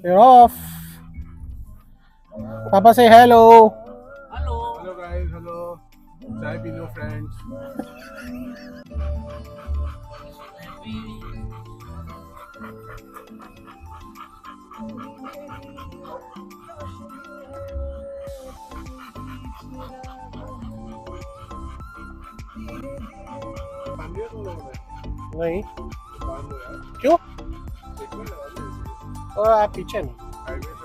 You're off. Papa say hello. Hello guys, hello. Chai pee low friends. बांध दिया तुम लोगों ने? नहीं बांध दो यार. क्यों? एक बार लगा दो. और आप पीछे नहीं. हाईवे पे.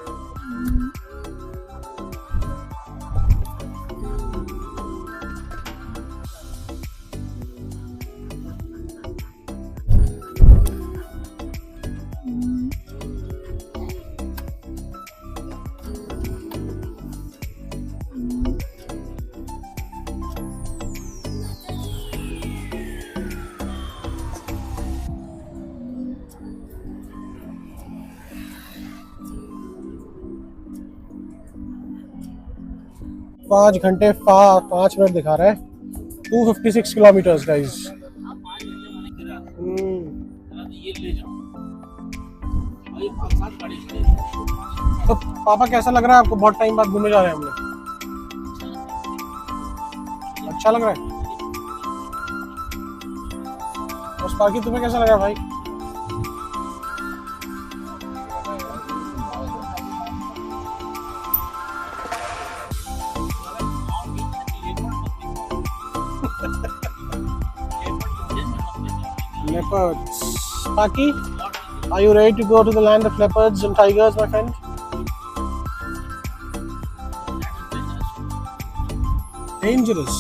5 घंटे 5 मिनट दिखा रहा है. 256 किलोमीटर्स गाइस. तो पापा कैसा लग रहा है आपको? बहुत टाइम बाद घूमने जा रहे हैं हम लोग. अच्छा लग रहा है. और बाकी तुम्हें कैसा लगा भाई? Leopards. Sparky, are you ready to go to the land of leopards and tigers, my friend? Dangerous.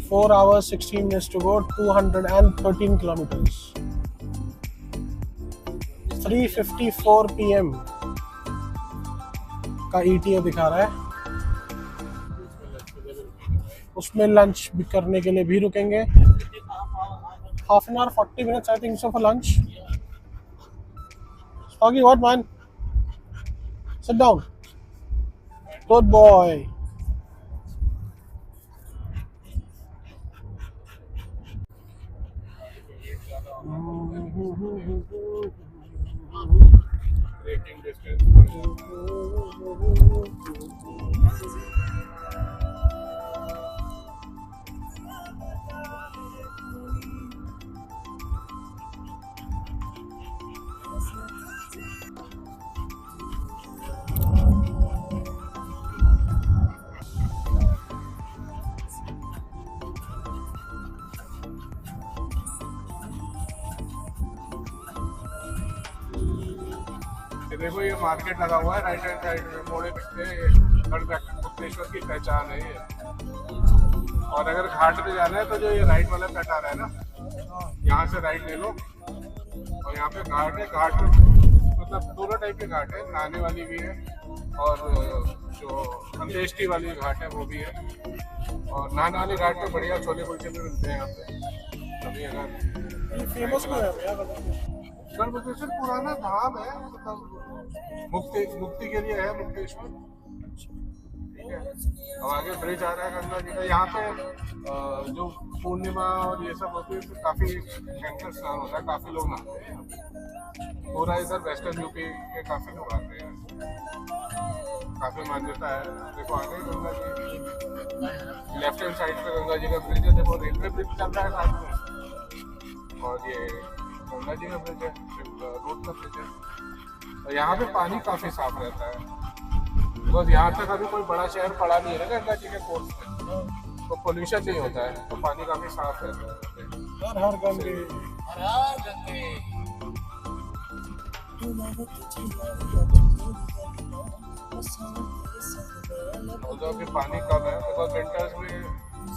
4 hours 16 minutes to go. 213 kilometers. 3:54 p.m. का ETA दिखा रहा है. उसमें लंच भी करने के लिए भी रुकेंगे. Half an hour 40 minutes I think so for lunch. Spoggy, what man? Sit down. Good boy. Braking distance. देखो ये मार्केट लगा हुआ है राइट हैंड साइड में मोड़े पे. गुप्तेश्वर की पहचान है ये. और अगर घाट पे जाना है तो जो ये राइट वाला कट आ रहा है ना, यहाँ से राइट ले लो. और यहाँ पे घाट है. घाट में मतलब दोनों टाइप के घाट है. नहाने वाली भी है और जो अंत्येष्टि वाली घाट है वो भी है. और नहाने वाली घाट पे बढ़िया छोले कुलचे भी मिलते हैं यहाँ पे. कभी अगर फेमस क्यों है भैया? गढ़मुक्तेश्वर पुराना धाम है. मतलब मुक्ति के लिए है मुक्तेश्वर. ठीक है. अब आगे ब्रिज आ रहा है गंगा जी का. यहाँ पे जो पूर्णिमा और ये सब होती है तो काफी भयंकर स्नान होता है. काफी लोग नहाते हैं. पूरा इधर वेस्टर्न यूपी के काफी लोग आते हैं. काफी मान्यता है. देखो आगे Ganga ji left hand side पे गंगा जी का ब्रिज है. देखो रेलवे ब्रिज चल रहा है साथ में. और ये गंगा जी का ब्रिज है. रोड का ब्रिज है. और यहाँ पे पानी काफी साफ रहता है. बिकॉज यहाँ तक अभी कोई बड़ा शहर पड़ा नहीं है ना गंगा जी के कोर्स में, तो पोल्यूशन नहीं होता है. तो पानी काफी साफ रहता है. हर हर गंगे. उधर भी पानी कम है बिकॉज विंटर्स में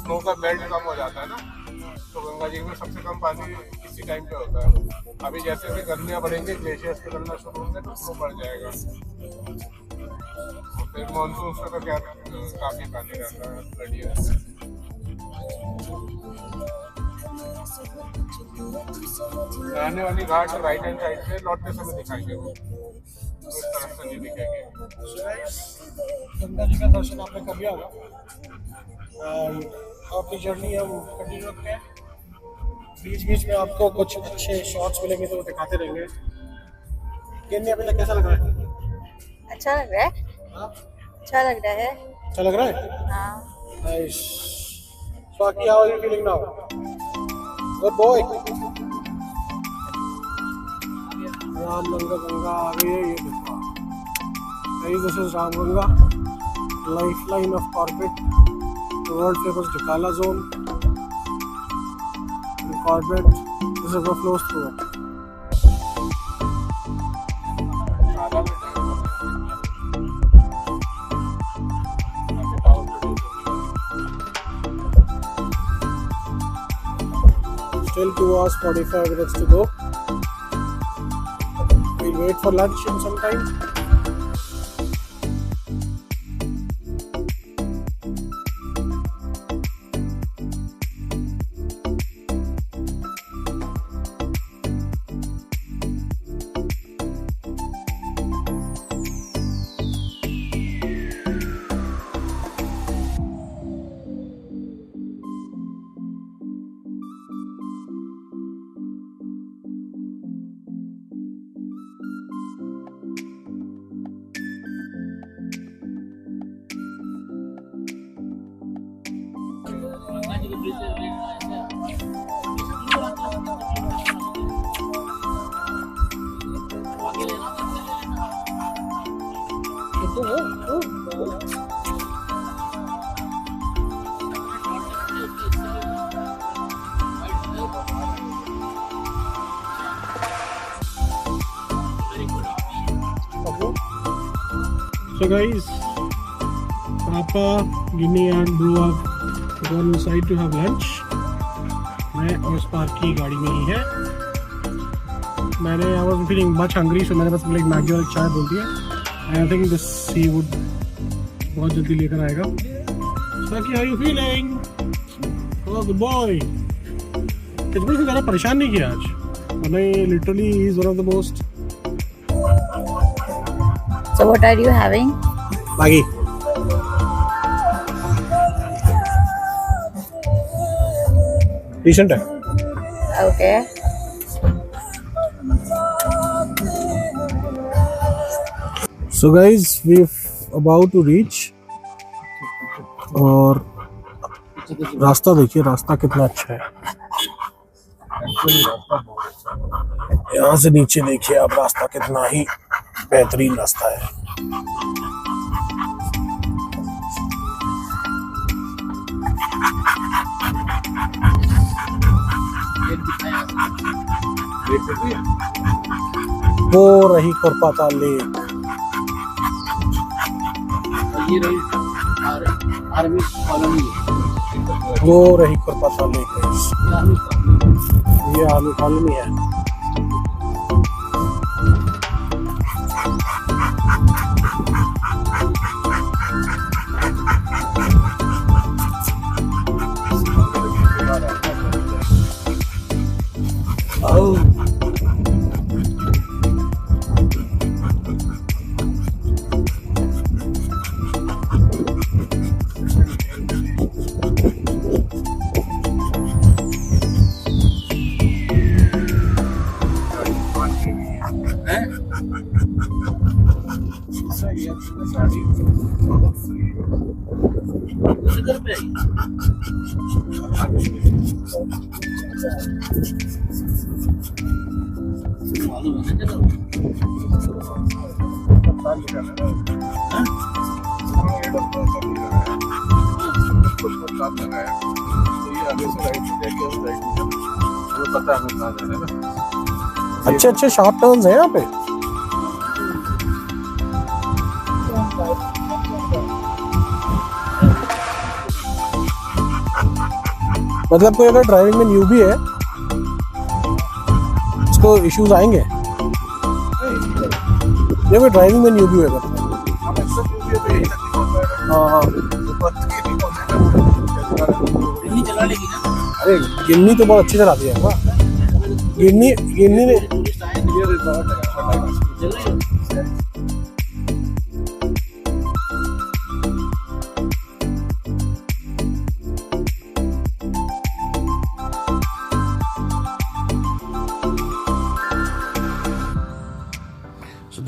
स्नो का बेल्ट कम हो जाता है ना. तो गंगा जी में सबसे कम पानी इसी टाइम पे होता है. अभी जैसे जैसे गर्मियाँ बढ़ेंगे ग्लेशियर्स पिघलना शुरू होंगे तो स्नो बढ़ जाएगा. फिर मानसून से तो क्या काफी पानी रहता है. बढ़िया. रहने वाली घाट राइट हैंड साइड से लौटते समय दिखाएंगे वो. इस तरफ से नहीं दिखेंगे। गंगा जी का दर्शन आपने कर लिया होगा। अपनी जर्नी हम कंटिन्यू रखते हैं। बीच बीच में आपको कुछ अच्छे शॉट्स मिलेंगे तो वो दिखाते रहेंगे। केन्या अभी तक कैसा लग रहा है? अच्छा लग रहा है। हाँ? अच्छा लग रहा है। अच्छा लग रहा है? हाँ। Nice. Swati, how are you feeling now? Good boy. Ramganga Ganga आ गई है, ये देखो। This is Ramganga, lifeline of Corbett, the world famous Dikala zone. In Corbett, this river flows through it. Still 2 hours 45 minutes to go. We'll wait for lunch in some time. So guys, Papa, Ginny and Bru have gone inside to have lunch. मैं और Sparky गाड़ी में ही है। मैंने I was feeling much hungry, so मैंने बस एक Maggi और एक चाय बोल दिया। I think this he would बहुत जल्दी लेकर आएगा। Sparky, how you feeling? Oh, good boy. इतना से ज़्यादा परेशान नहीं किया आज। हमें literally he is one of the most. So what are you having? Maggi. Decent है। Okay. So guys, we've about to reach और रास्ता देखिए, रास्ता कितना अच्छा है। यहाँ से नीचे देखिए आप, रास्ता कितना ही बेहतरीन रास्ता है। वो रही खुरपाता लेक। आर्मी कॉलोनी, वो रही खुरपाता लेक है। ये आर्मी कॉलोनी है। अच्छे अच्छे शार्प टर्न्स हैं यहाँ पे। मतलब कोई अगर ड्राइविंग में न्यूबी है, इसको इश्यूज आएंगे। ये कोई ड्राइविंग में न्यूबी होगा। हाँ, चला लेगी ना। अरे गिन्नी तो बहुत अच्छी चलाती है ना। गिन्नी ने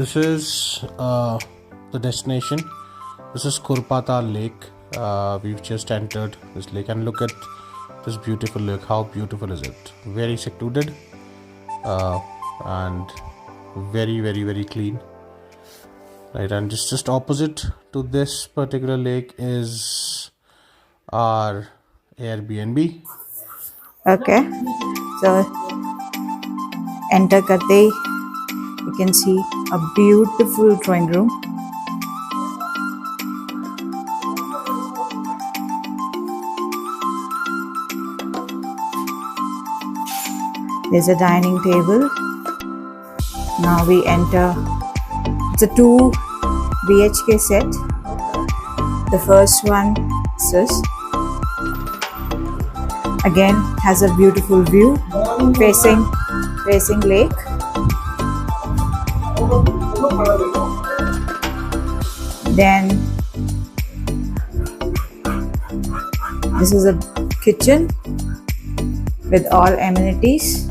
this is the destination. This is Kurpatal Lake. We've just entered this lake and look at this beautiful lake. How beautiful is it? Very secluded and very, very, very clean. Right, and just opposite to this particular lake is our Airbnb. Okay. So enter karte hi you can see a beautiful drawing room. There's a dining table. Now we enter. It's a 2 BHK set. The first one is this. Again has a beautiful view facing lake. Then this is a kitchen with all amenities.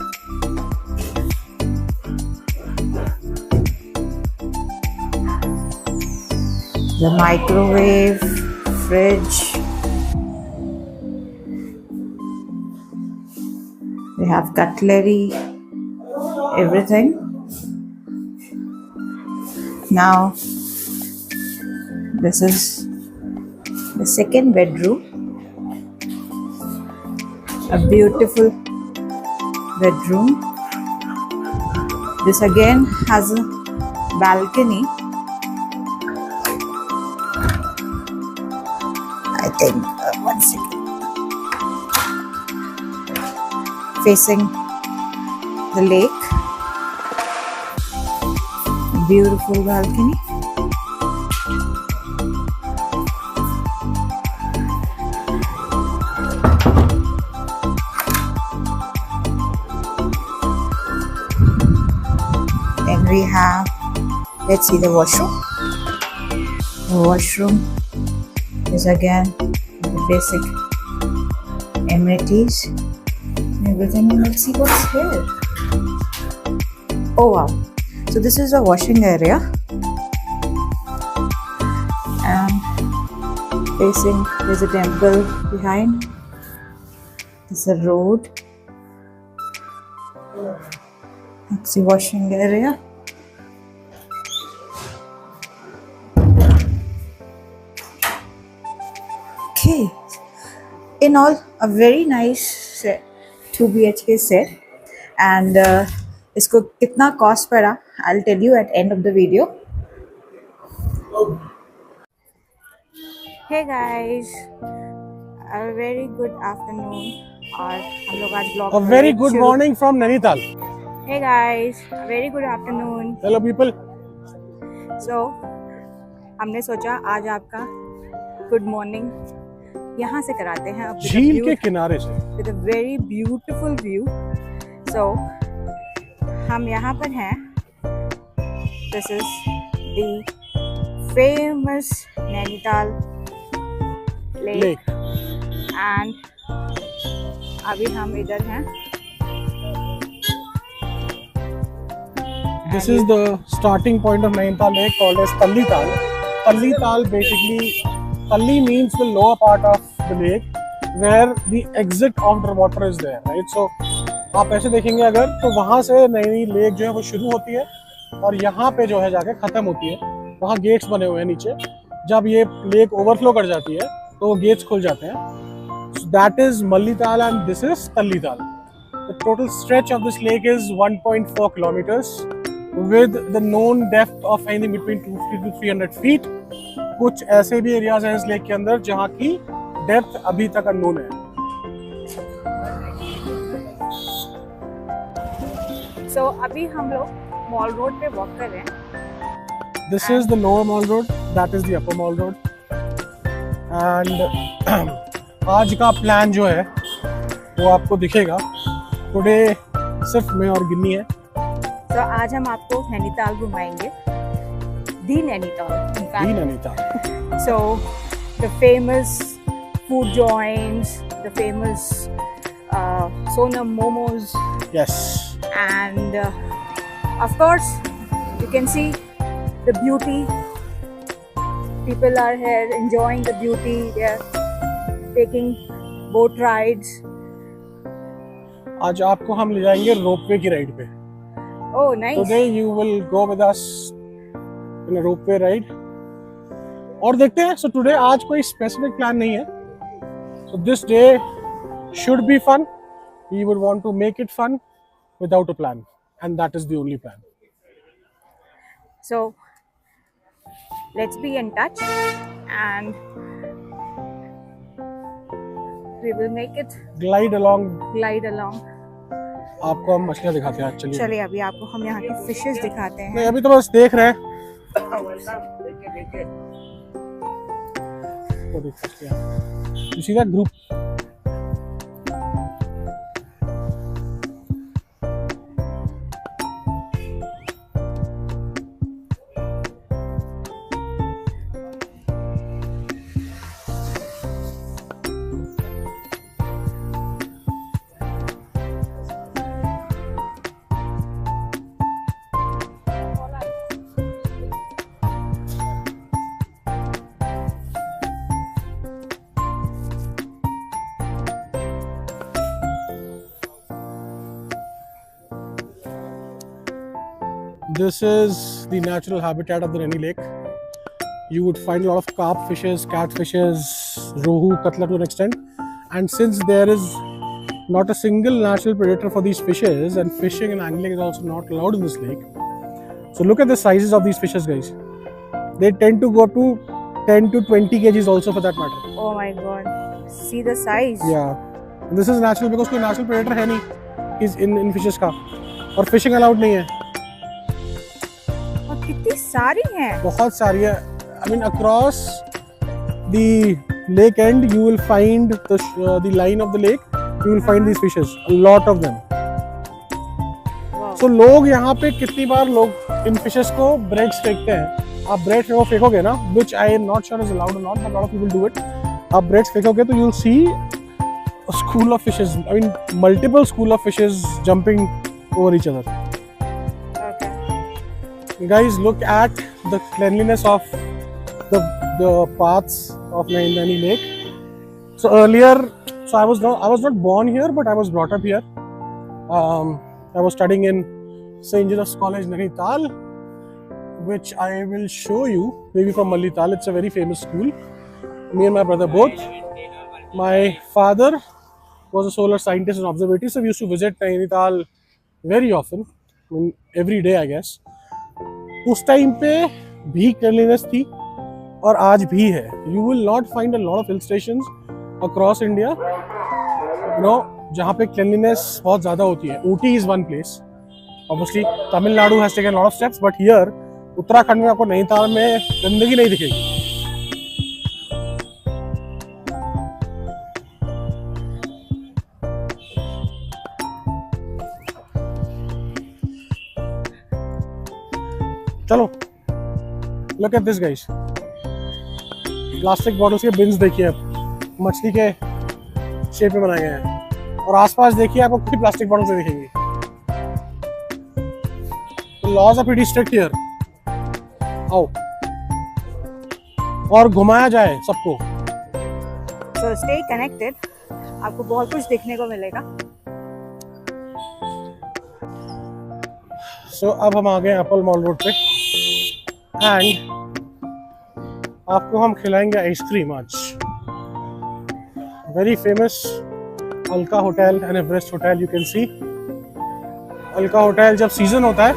The microwave, fridge. We have cutlery, everything. Now, this is the second bedroom. A beautiful bedroom. This again has a balcony. I think, 1 second. Facing the lake. A beautiful balcony. Then we have, let's see the washroom. The washroom is again the basic amenities. Everything. Let's see what's here. Oh wow, so this is a washing area and facing there's a temple behind. There's a road. That's the washing area. Okay, in all a very nice set. 2 BHK set and इसको कितना cost पड़ा I'll tell you at end of the video. Hey guys, a very good afternoon और हम लोग आज vlog A very good morning from Nainital. Hey guys, a very good afternoon. Hello people. So हमने सोचा आज आपका good morning यहाँ से कराते हैं अब झील के किनारे से with a very beautiful view. So हम यहाँ पर हैं. This is the famous Nainital lake. And अभी हम इधर हैं. This is the starting point of Nainital Lake called as Talli Tal. Talli Tal basically, Talli means the lower part of the lake where the exit of the water is there, right? So आप ऐसे देखेंगे अगर तो वहाँ से नई lake जो है वो शुरू होती है और यहाँ पे जो है जाके खत्म होती है. वहाँ गेट्स बने हुए हैं नीचे. जब ये लेक ओवरफ्लो कर जाती है तो वो गेट्स खुल जाते हैं. So that is Malli Tal and this is Talli Tal. The total stretch of this lake is 1.4 kilometers with the known depth of anything between 250 to 300 feet. कुछ ऐसे भी एरियाज हैं इस लेक के अंदर जहाँ की डेप्थ अभी तक अननोन है. So अभी हम लोग मॉल रोड पे वॉक कर रहे हैं. This is the lower mall road, that is the upper mall road. And आज का प्लान जो है वो आपको दिखेगा. टुडे सिर्फ मैं और गिन्नी है. तो आज हम आपको नैनीताल घुमाएंगे. दी Nainital. So the famous food joints, the famous Sonam momos. Yes. And of course you can see the beauty. People are here enjoying the beauty. They are taking boat rides. आज आपको हम ले जाएंगे रोपवे की राइड पे. Oh, nice. Today you will go with us in a ropeway ride. और देखते हैं. So today आज कोई specific plan नहीं है. So this day should be fun. We would want to make it fun without a plan, and that is the only plan. So let's be in touch and we will make it Glide along. आपको हम मछलियाँ दिखाते हैं. चलिए. चलिए अभी आपको हम यहाँ की फिशेस दिखाते हैं. नहीं अभी तो बस देख रहे हैं. तो देख सकते हैं. You see that group? This is the natural habitat of the Naini Lake. You would find a lot of carp fishes, catfishes, rohu, katla to an extent. And since there is not a single natural predator for these fishes, and fishing and angling is also not allowed in this lake. So look at the sizes of these fishes, guys. They tend to go to 10 to 20 kgs also for that matter. Oh my god. See the size. Yeah. And this is natural because कोई natural predator है नहीं is in fishes का. और fishing allowed नहीं है. कितनी सारी हैं. बहुत सारी है. I mean across the lake end you will find the line of the lake. You will find these fishes. A lot of them. Wow. So लोग यहाँ पे कितनी बार लोग इन fishes को breads फेंकते हैं. आप bread वो फेंकोगे ना, which I am not sure is allowed or not, but a lot of people do it. आप breads फेंकोगे तो you'll see a school of fishes. I mean multiple school of fishes jumping over each other. Guys, look at the cleanliness of the paths of Naini Lake. So earlier, I was not born here, but I was brought up here. I was studying in St. Joseph's College, Nainital, which I will show you. Maybe from Malital, it's a very famous school. Me and my brother both. My father was a solar scientist and observatory, so we used to visit Nainital very often. I mean, every day, I guess. उस time पे भी cleanness थी और आज भी है. You will not find a lot of hill stations across India जहाँ पे क्लीननेस बहुत ज़्यादा होती है. Ooty is one place. Obviously Tamil Nadu has taken lot of steps, but here Uttarakhand में आपको नैनीताल में गंदगी नहीं दिखेगी. चलो, look at this guys. Plastic bottles के बिन्स देखिए आप, मछली के शेप में बनाए गए हैं. और आसपास देखिए आपको कितनी प्लास्टिक बॉटल्स दिखेंगी. Laws are pretty strict here. आओ और घुमाया जाए सबको. So stay connected. आपको बहुत कुछ देखने को मिलेगा. So अब हम आ गए एप्पल मॉल रोड पे एंड आपको हम खिलाएंगे आइसक्रीम आज. Very famous Alka hotel and Everest hotel. You can see Alka hotel जब सीजन होता है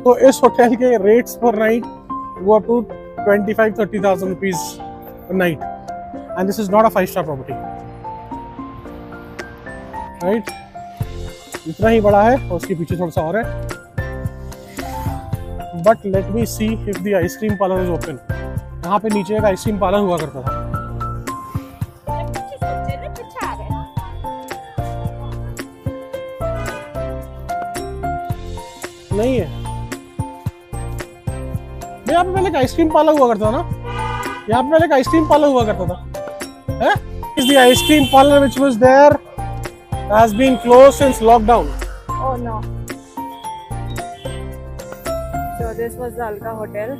तो इस होटल के rates per night go up to 25-30,000 rupees per night, and this is not a 5-star property. Right, इतना ही बड़ा है और उसके पीछे थोड़ा सा और है. But let me see if the ice cream parlour is open. यहाँ पे नीचे एक आइसक्रीम पार्लर हुआ करता था. नहीं है. यहाँ पे पहले एक आइसक्रीम पार्लर हुआ करता था ना. यहाँ पे पहले एक आइसक्रीम पार्लर हुआ करता था. है? Is the ice cream parlor which was there has been closed since lockdown. Oh no. So this was the Alka Hotel,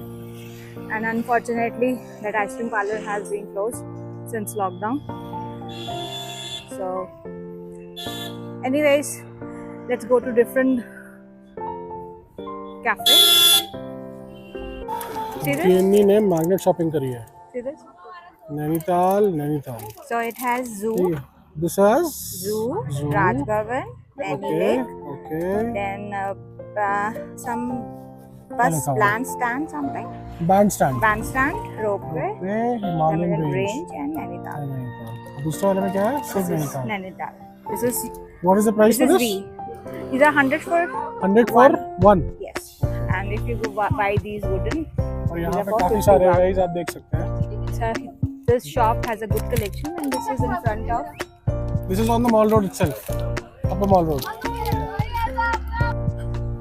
and unfortunately that ice cream parlor has been closed since lockdown. So anyways, let's go to different cafe. See this? PNB ने magnet shopping करी है. See this? Nainital. So it has zoo, This has zoo, Raj Bhavan, Okay. then some bus Hello, bandstand, something. Bandstand. Ropeway, Himalayan range. and Nainital. दूसरे वाले में क्या है? सिर्फ This is Nainital. Nainital. This is What is the price this for is this? V. These are 100 for 100 for one. yes. And if you go buy these wooden, और यहाँ these पे are for काफी 50 सारे baht. guys आप देख सकते हैं. So this shop has a good collection, and this is in front of. This is on the mall road itself. Upper mall road.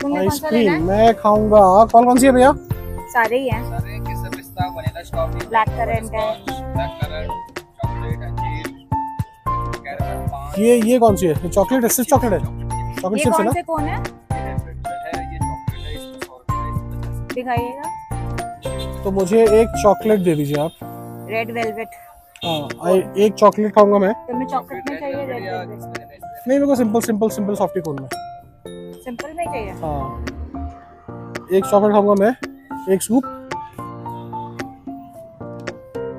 तुमने कौन Ice सा लेना cream मैं खाऊंगा. कौन सी है भैया? है? सारे ही हैं. सारे केसर पिस्ता वनीला स्ट्रॉबेरी Black currant है. ब्लैक करंट चॉकलेट अंजीर कैरमल पान ये कौन सी है? ये चॉकलेट है. सिर्फ चॉकलेट है. चॉकलेट ये चिप्स है कौन ना? से कौन है? है ये चॉकलेट है इसमें 100 रुपए है इसमें दिखाइएगा. तो मुझे एक चॉकलेट दे दीजिए आप. Red velvet. हाँ एक चॉकलेट खाऊंगा मैं. तुम्हें चॉकलेट में चाहिए रेड या वेलवेट? नहीं मेरे को सिंपल सॉफ्टी कोन में. सिंपल में चाहिए. हाँ एक चॉकलेट खाऊंगा मैं. एक सूप.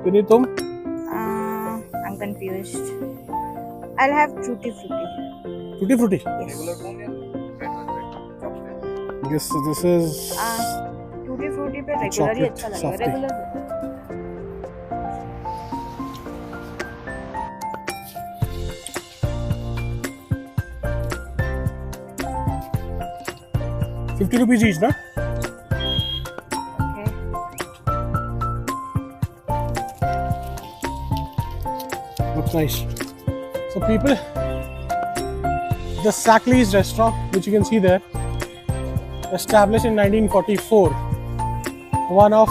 फिर तुम. I'm confused. I'll have tutti frutti. टूटी. Yes. रेगुलर कौन है red velvet chocolate This is tutti frutti पे रेगुलर ही अच्छा लगेगा. Softy. Regular 50 rupees each, na? okay. Looks nice. So people, the Sackley's restaurant, which you can see there, established in 1944, one of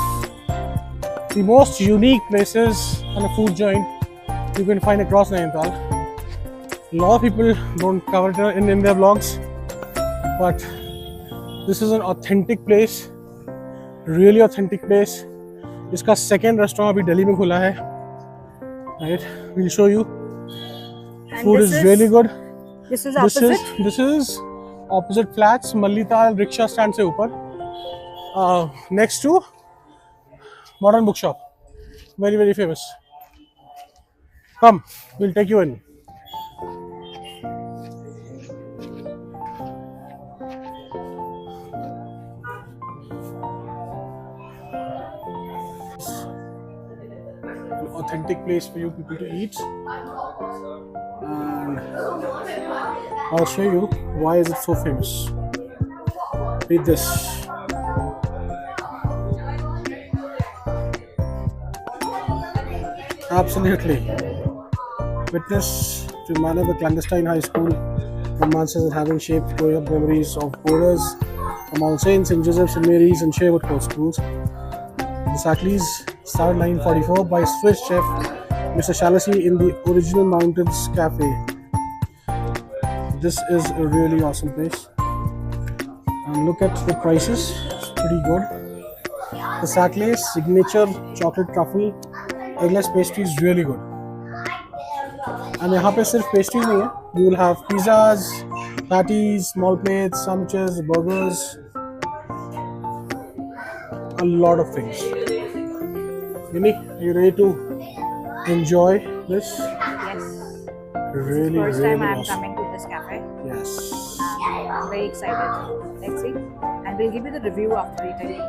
the most unique places and a food joint you can find across Nainital. A lot of people don't cover it in their vlogs, but this is an authentic place, really authentic place. इसका second restaurant अभी दिल्ली में खुला है. Right, we'll show you. And Food is really good. This is opposite. This is opposite flats, Mallital rickshaw stand से ऊपर. Next to Modern Bookshop, very famous. Come, we'll take you in. An authentic place for you people to eat, and I'll show you why is it so famous. Read this. Absolutely. Witness to manner the clandestine high school, romances and having shaped growing up memories of boarders from Mount Saint, St. Joseph's, St. Mary's and Sherwood Court schools. The Sackley's started 1944 by Swiss chef Mr. Shalasy in the original Mountains Cafe. This is a really awesome place. And look at the prices, it's pretty good. The Sackley's signature chocolate truffle eggless pastry is really good. And यहाँ पे सिर्फ pastries नहीं है. You will have pizzas, patties, small plates, sandwiches, burgers, a lot of things. Yumi, are you ready to enjoy this? Yes. Really, First really time I'm awesome. coming to this cafe. Yes. I'm very excited. Let's see. And we'll give you the review after eating.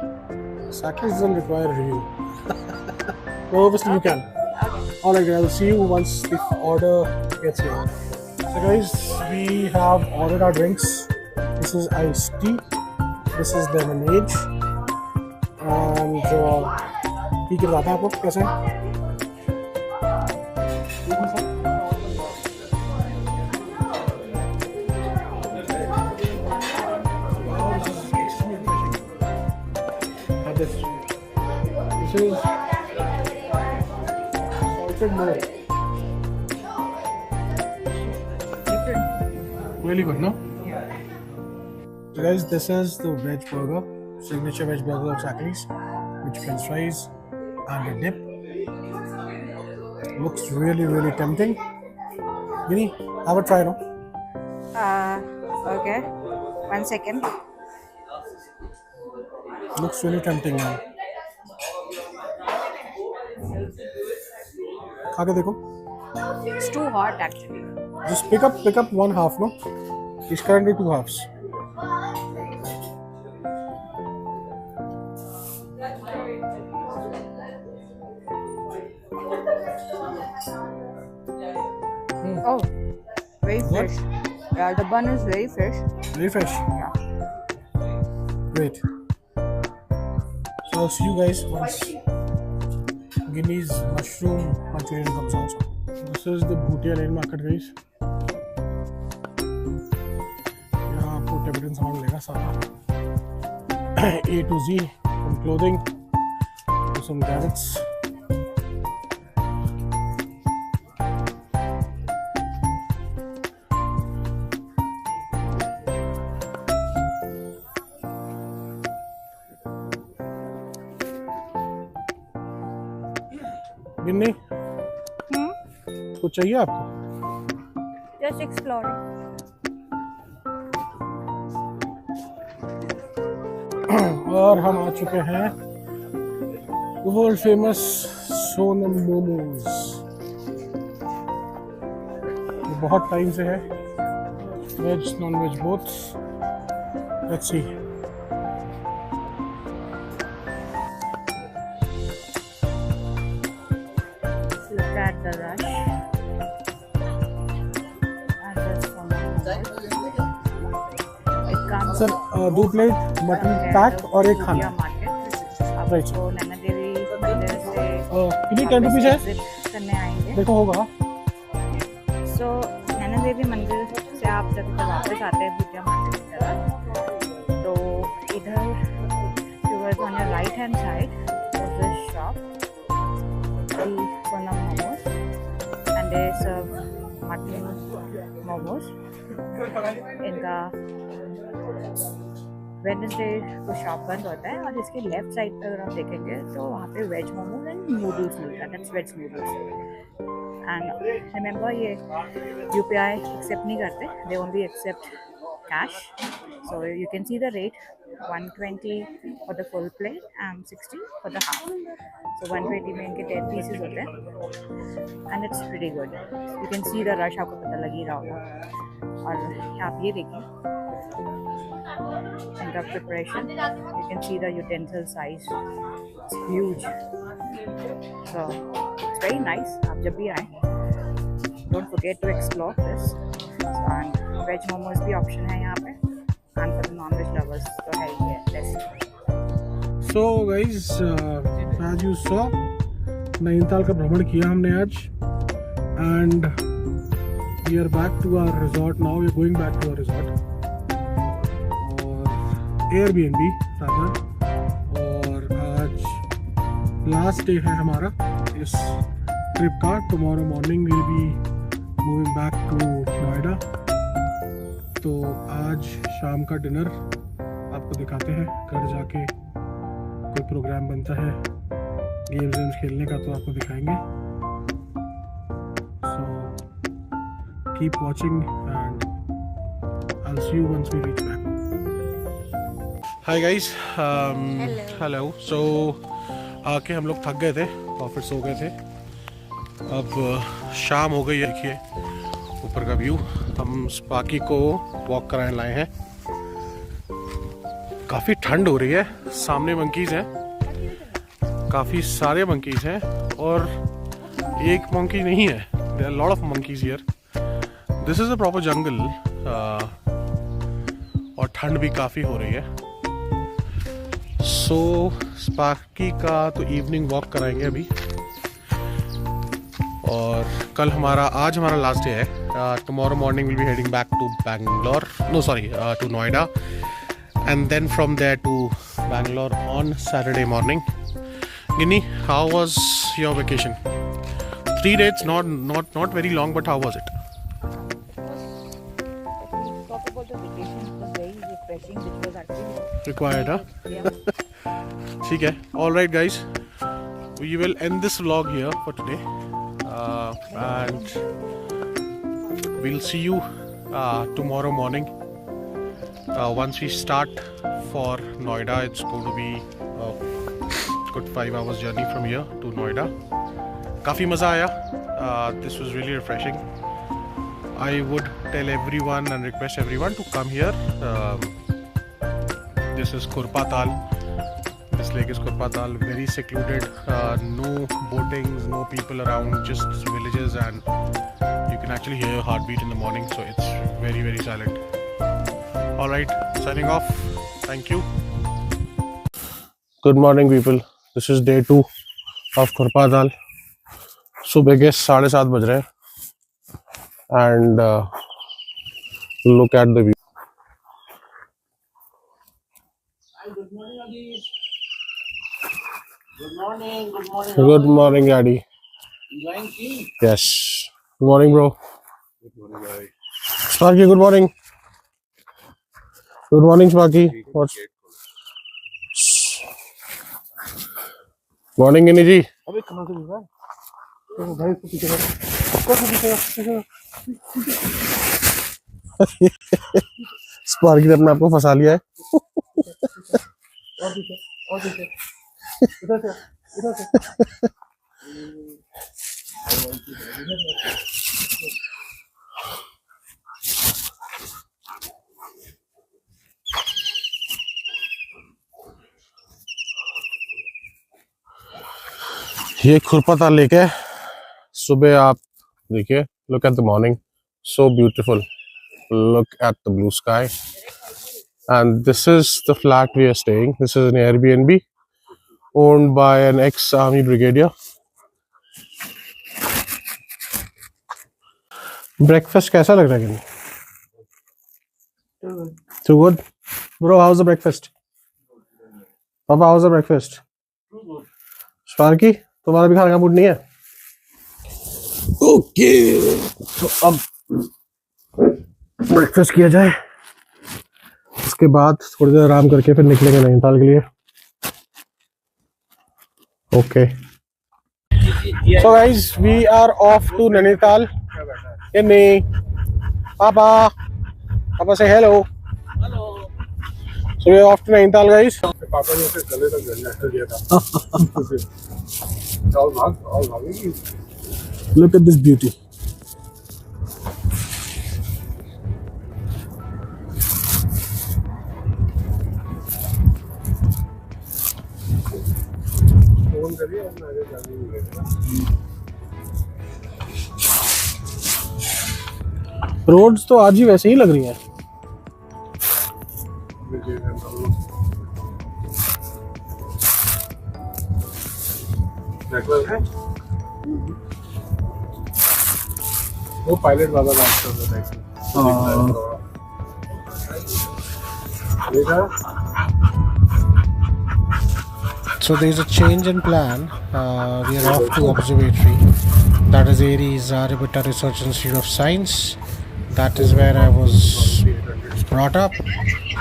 Sackley's doesn't require a review. Well, obviously you can. Okay. Alright, I will see you once the order gets here. So guys, we have ordered our drinks. This is iced tea. This is lemonade. And ठीक है, बताते हैं आपको कैसे है. This is salted more. Really good, no? So guys, this is the veg burger. signature veg burger of Sackley's, with French fries and a dip. Looks really tempting. Ginny, have a try, no? Okay. 1 second. Looks really tempting, man. खा के देखो. It's too hot actually. Just pick up one half, no? It's currently 2 halves. Oh, very What? fresh. Yeah, the bun is very fresh. Very fresh. Yeah. Great. So I'll see you guys once Guinea's mushroom Manchurian comes also. This is the Bhutia Lane Market, guys. यहाँ आपको Tibetan सामान मिलेगा सारा. A to Z, from clothing to some gadgets. गिन्नी कुछ चाहिए आपको? Just exploring. और हम आ चुके हैं वर्ल्ड फेमस सोनम मोमोज. ये बहुत टाइम से है, veg non veg both. Let's see. Look at the rush. And just one more. It comes sir 2 plate mutton pack और एक खाना. Right. तो नैना देवी मंदिर से कितनी 10 रुपीज है? visit करने आएंगे. देखो होगा. सो नैना देवी मंदिर से आप जब इधर वापस आते हैं भुटिया मार्केट की तरफ, तो इधर towards on your right hand side is this shop Sonam Momos, and they serve mutton momos. इनका वेडनेसडे को शॉप बंद होता है, और इसके लेफ्ट साइड पर अगर आप देखेंगे तो वहाँ पे वेज मोमोज एंड नूडल्स मिलता है. That's veg noodles. And remember ये UPI एक्सेप्ट नहीं करते, they only accept cash. So you can see the rate. 120 for the full plate and 60 for the half. So 120 में इनके 10 pieces होते हैं, and it's pretty good. You can see the rush, आपको पता लग ही रहा होगा. और आप ये देखिए इनका preparation. You can see the utensil size. It's huge. So it's very nice. आप जब भी आए, don't forget to explore this. And veg momos भी option है यहाँ पे. And for the non-veg lovers, so है ये. Let's see. So guys, as you saw, Nainital का भ्रमण किया हमने आज, and we are back to our resort now. We are going back to our resort, और Airbnb rather. और आज लास्ट डे है हमारा इस ट्रिप का. Tomorrow morning we'll be moving back to Noida. तो आज शाम का डिनर आपको दिखाते हैं. घर जाके कोई प्रोग्राम बनता है गेम्स खेलने का तो आपको दिखाएंगे. So keep watching and I will see you once we reach back. Hi guys, hello. So आके हम लोग थक गए थे और फिर सो गए थे. अब शाम हो गई है. देखिए ऊपर का व्यू. हम स्पार्की को वॉक कराने लाए हैं. काफ़ी ठंड हो रही है. सामने मंकीज़ हैं, काफ़ी सारे मंकीज़ हैं, और एक मंकी नहीं है. There are lot of monkeys here. This is a proper jungle. और ठंड भी काफ़ी हो रही है. सो स्पार्की का तो इवनिंग वॉक कराएंगे अभी. और कल आज हमारा लास्ट डे है. Tomorrow morning will be heading back to Bangalore, to Noida, and then from there to Bangalore on Saturday morning. Ginny, how was your vacation? 3 days, not very long, but how was it? about the vacation, it was very refreshing, which was actually Required, huh? yeah. ठीक है. All right, guys. We will end this vlog here for today, and we'll see you tomorrow morning. Once we start for Noida, it's going to be a good 5 hours journey from here to Noida. काफ़ी मज़ा आया. This was really refreshing. I would tell everyone and request everyone to come here. This is Khurpa Tal. This lake is Khurpa Tal. Very secluded. No boatings, no people around. Just villages, and you can actually hear your heartbeat in the morning. So it's very, very silent. All right, signing off. Thank you. Good morning, people. This is day 2 of Khurpa Tal. सुबह के 7:30 बज रहे हैं, and look at the view. Good morning, Adi. Good morning. Good morning. Good morning, Adi. Enjoying tea? Yes. Good morning, bro. Good morning, guys. Sparky, good morning. Good morning, Sparky. What's morning, Gini ji? अबे कहाँ से मिल रहा है? तो भाई इसको पीछे करो. स्पार्की ने अपने आप को फंसा लिया है. और पीछे. इधर से. ये खुरपा ताल लेक है. सुबह आप देखिए, look at the morning, so beautiful. Look at the blue sky. And this is the flat we are staying. This is an Airbnb owned by an ex-army brigadier. Breakfast कैसा लग रहा है? Too good. Bro, how's the breakfast? Papa, how's the breakfast? Sparky, तुम्हारा भी खाने का mood नहीं है? Okay. तो अब ब्रेकफास्ट किया जाए, उसके बाद थोड़ी देर आराम करके फिर निकलेंगे नैनीताल के लिए. Okay. So guys, we are off to Nainital. Inni, Papa, say hello. Hello. So we are off to Nainital, guys. पापा ने उसे गले तक गन्ना दिया था. और भागेगी. Look at this beauty. Phone करिए अपना आगे जाने मिलेगा. रोड्स तो आज ही वैसे ही लग रही हैं. नेटवर्क है. वो पायलट वाला बात कर रहा था. So there is a change in plan. We are off to observatory. That is Aries Aryabhatta Research Institute of Science. That is where I was brought up.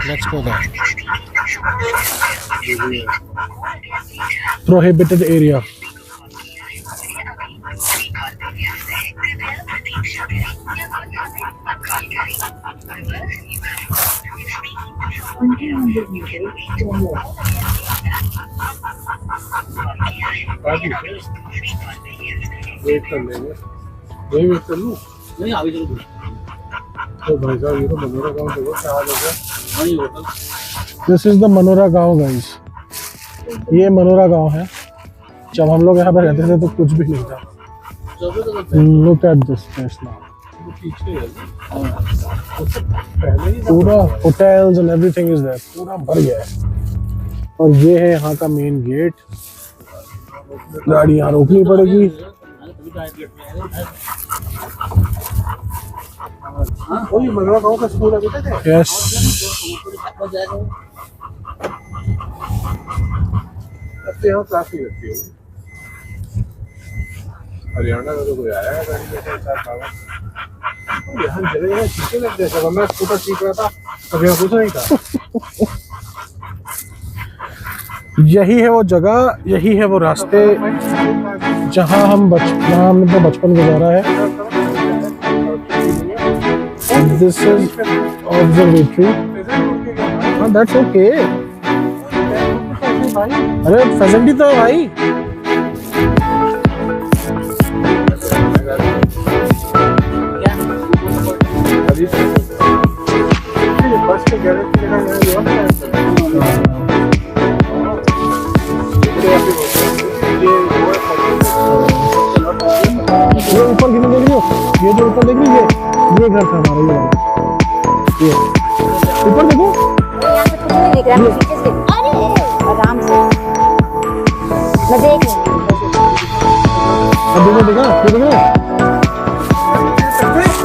Let's go there. Prohibited area. Wait कर लेंगे. वही wait कर लूँ. नहीं अभी चलो. तो भाई साहब ये तो मनोरा गाँव देखो क्या हाल हो गया. वही hotel. This is the Monera गांव, guys. ये मनोरा गांव है. जब हम लोग यहाँ पर रहते थे तो कुछ भी नहीं था. Look at this place now. पीछे है. पहले ही पूरा hotels and everything is there. पूरा भर गया है. और ये है यहाँ का मेन गेट. गाड़ी यहाँ रोकनी पड़ेगी. वही मनोरा गाँव का स्कूल है बेटा. Yes. अब तो यहाँ क्लास नहीं लगती है. हरियाणा का तो कोई आया है गाड़ी के साथ. यहाँ जगह सीखे लग गए। जब मैं स्कूटर सीख रहा था तब यहाँ कुछ नहीं था। यही है वो जगह, यही है वो रास्ते जहाँ हमने तो बचपन गुजारा है। This is observatory. हाँ दैट्स ओके। अरे फैसिलिटी तो है भाई। बस के गैरेज की जगह ये ऊपर गिने देख रही हो, ये जो ऊपर देख रही है ये घर था हमारा। ये ऊपर देखो, यहाँ से कुछ नहीं दिख रहा है, पीछे से अरे आराम से मैं देख लूँगी। अब देखो, देखा ये देख रहे हो?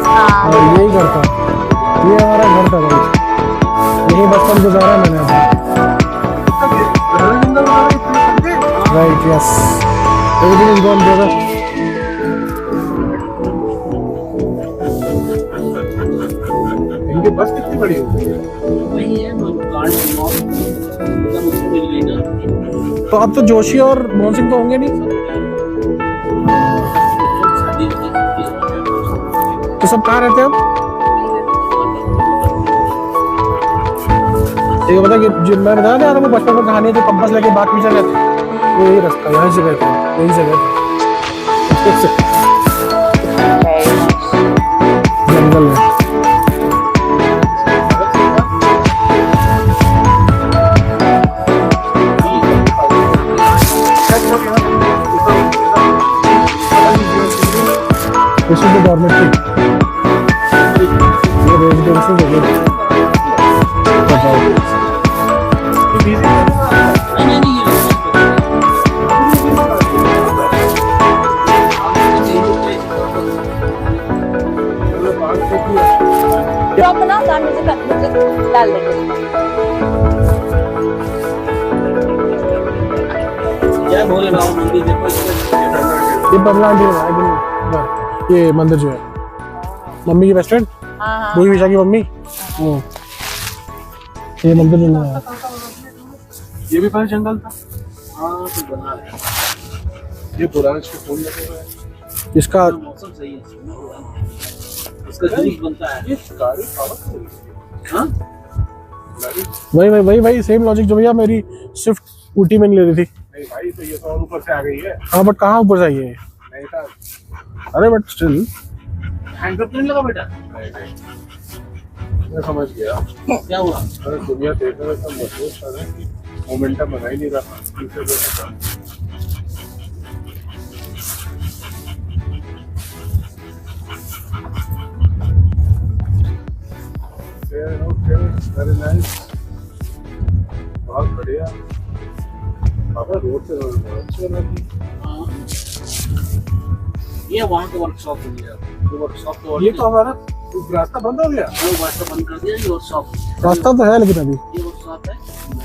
हाँ यही घर था, ये हमारा घर था भाई। यही बचपन गुजारा मैंने। Right, yes, everything is gone brother. इनकी बस कितनी बड़ी होती है? वही है कार्ड एकदम उसको मिल गई ना। तो अब तो जोशी और मोहन सिंह तो होंगे नहीं, तो सब कहाँ रहते हैं अब? एक बता कि जो मैं बताया था वो बचपन में कहानी, जो कंपास लेके बात पीछे रहते वो यही रास्ता, यहाँ से गए थे, यहीं से गए थे जंगल में। This is the dormitory. ये रेजिडेंशियल जगह है। ड्रॉप बनाओ, सामने से मुझे डाल देंगे। क्या बोले राम मंदिर देखो, ये बदलाव है, ये मंदिर जो है मम्मी की बेस्ट फ्रेंड हाँ रूही विशा की मम्मी, वो ये मंदिर जो है। ये भी पहले जंगल था। हाँ तो बना है। ये पुराने इसके फूल लगे हुए हैं। इसका मौसम सही है, इसका जूस बनता है। ये गाड़ी पावर हाँ वही सेम लॉजिक जो भैया मेरी स्विफ्ट ऊटी में नहीं ले रही थी। नहीं भाई, तो ये तो और ऊपर से आ गई है। हाँ बट कहाँ ऊपर से आई है? नहीं था। अरे बट स्टिल हैंडल तो नहीं लगा बेटा। नहीं नहीं, मैं समझ गया। क्या हुआ? अरे दुनिया देखने में सब मजबूत था ना कि मोमेंटम बना ही नहीं रहा। पीछे देखा था। वेरी नाइस, बहुत बढ़िया। पापा रोड से अच्छे लगी। ये वहाँ का वर्कशॉप हो गया, जो वर्कशॉप तो ये तो हमारा रास्ता बंद हो गया। वो वर्कशॉप बंद कर दिया। ये वर्कशॉप, रास्ता तो है लेकिन अभी ये वर्कशॉप है।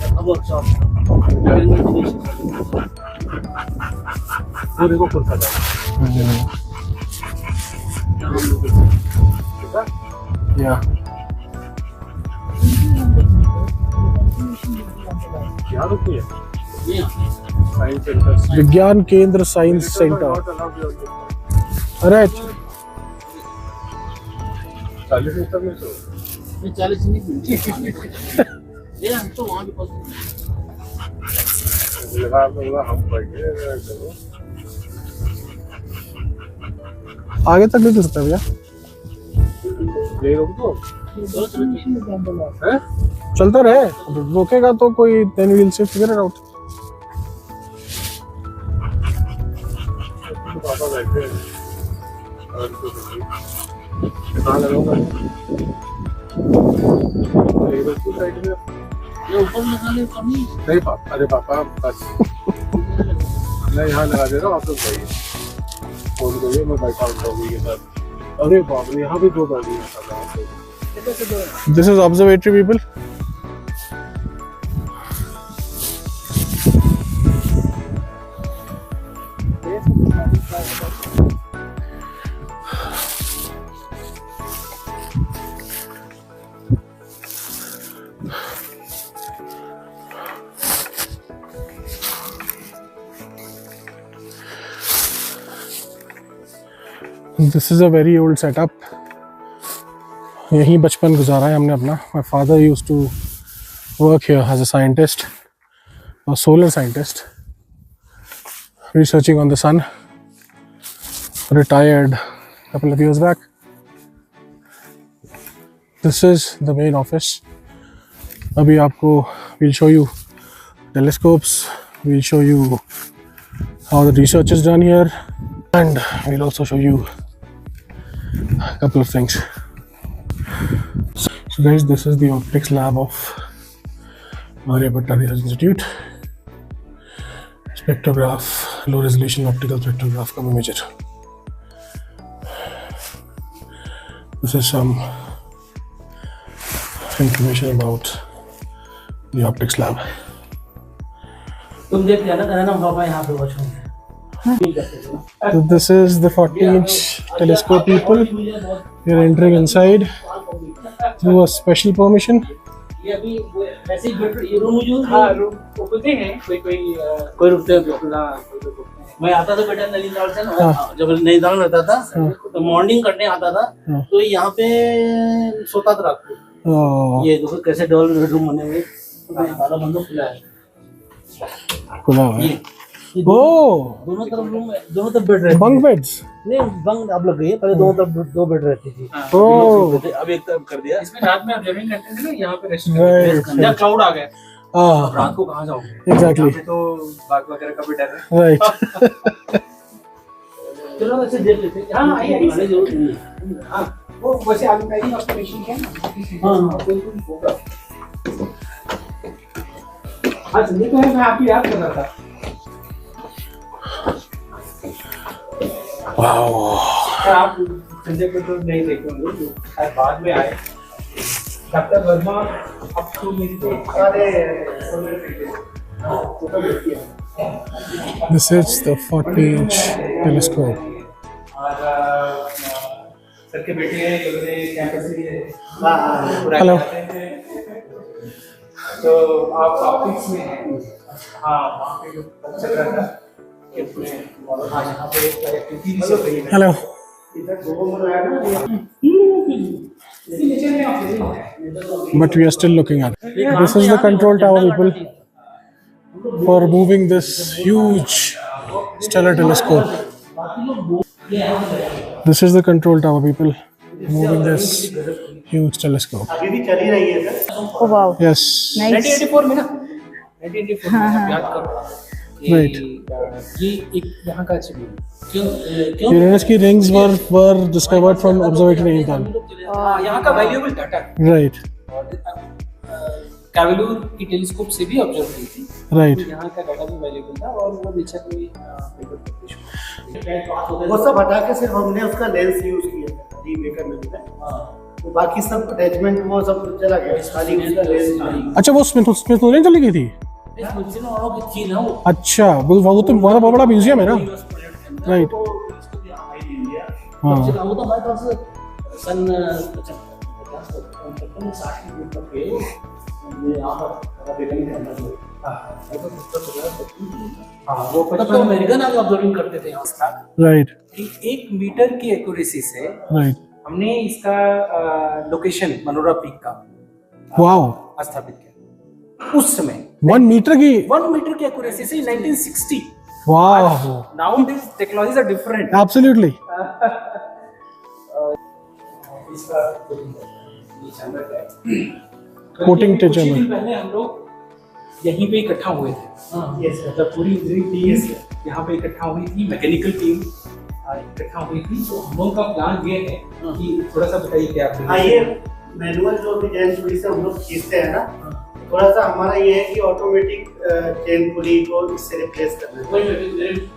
अब वर्कशॉप वो देखो खुद था। या क्या रुकती है? साइंस सेंटर, विज्ञान केंद्र साइंस सेंटर। अरे 40 मीटर में तो 40 नहीं ये हम तो वहाँ भी पहुँच लगा हम बैठे। चलो आगे तक नहीं चल सकता भैया, यही रोक दो। हैं? चलता रहे, रोकेगा तो कोई then we will see figure it out. पापा बैठे हैं और कहाँ लगाऊंगा? साइड में ये ऊपर लगा ले कमी। नहीं पापा, अरे पापा बस मैं यहाँ लगा दे रहा हूँ, आप लोग जाइए। फोन करिए, मैं बैठा हूँ डॉगी के साथ। अरे बाप रे, यहाँ भी 2 डॉगी हैं। This is observatory people. This is a very old setup. यहीं बचपन गुजारा है हमने अपना. My father used to work here as a scientist, a solar scientist, researching on the sun. Retired a couple of years back. This is the main office. Abhi aapko we'll show you telescopes, we'll show you how the research is done here, and we'll also show you a couple of things. So guys, this is the optics lab of Aryabhatta Research Institute. Spectrograph, low resolution optical spectrograph का imager. This is some information about the optics lab. तुम देख लेना कहना पापा यहाँ पे watch होंगे. So this is the 40-inch telescope, people. You're entering inside through a special permission. ये अभी वैसे ही ये रूम यूज. हाँ, रूम रुकते हैं कोई रुकते हैं खुला. मैं आता था बेटा नैनीताल से ना. जब नैनीताल रहता था तो मॉर्निंग करने आता था. तो यहाँ पे सोता था रात को. ये देखो कैसे डबल बेडरूम बने हुए. ताला बंद खुला है. खुला है. दोनों तरफ रूम है. दोनों तरफ बेड रहते. बंक बेड्स नहीं, बंक अब लग गई है. पहले दोनों तरफ दो बेड रहती थी. अब एक तरफ कर दिया. इसमें रात में ऑब्जर्विंग करते थे ना, यहाँ पे रेस्ट करते थे. क्लाउड आ गए. रात को कहाँ जाओगे? एग्जैक्टली. तो बाग वगैरह का भी डर है. राइट. चलो वैसे देख लेते हैं. हाँ, आइए जरूर. हाँ, वो वैसे आलू टाइपिंग आपका मशीन है ना. हाँ, बिल्कुल होगा. हाँ, संजय तो है, मैं आपको याद कर रहा था. वाओ. आप संजय को तो नहीं देखे होंगे, शायद बाद में आए. डॉक्टर वर्मा अब तो मेरी तो सारे फोटो देखती है. This is the 40-inch telescope. और सर के बेटे हैं जो मेरे कैंपस से. हेलो. तो आप ऑफिस में हैं. हाँ, वहाँ पे जो चल रहा था. हाँ, यहाँ पे एक्टिविटी चल रही है. Hello. But we are still looking at it. This is the control tower, people, for moving this huge stellar telescope. This is the control tower, people, moving this huge telescope. Oh wow. Yes. Nice. 1984 में ना. 1984 में याद करो. Right. ये एक यहाँ का achievement. Uranus की rings were discovered from observatory Naital. यहाँ का वैल्यूएबल डाटा. Right. कैवलूर की टेलीस्कोप से भी ऑब्जर्व की थी. Right. यहाँ का डाटा भी वैल्यूएबल था और वो नेचर में पेपर पब्लिश हुआ. वो सब हटा के सिर्फ हमने उसका लेंस यूज किया था डी मेकर में. तो बाकी सब अटैचमेंट वो सब चला गया. खाली उसका लेंस. अच्छा, वो स्मिथ नहीं चली गई थी. अच्छा, वो तो बहुत बड़ा म्यूजियम है ना. राइट. हाँ. वो तो हमारे पास सन 60 वो पता अमेरिकन ऑब्जर्विंग करते थे यहाँ. राइट. 1 मीटर की एक्यूरेसी से राइट. हमने इसका लोकेशन मनोरा पीक का वाओ स्थापित किया उस समय. 1 मीटर की. 1 मीटर की एक्यूरेसी से 1960. Wow. Now this technologies are different. Absolutely. Coating टेचर पहले हम लोग यहीं पे इकट्ठा हुए थे. मतलब पूरी टीम यहाँ पे इकट्ठा हुई थी. मैकेनिकल टीम इकट्ठा हुई थी. तो हम लोग का प्लान ये है कि थोड़ा सा बताइए क्या आप. हाँ, ये मैनुअल जो भी चेन पुली से हम लोग खींचते हैं ना, थोड़ा सा हमारा ये है कि ऑटोमेटिक चेन पुली को इससे रिप्लेस करना है.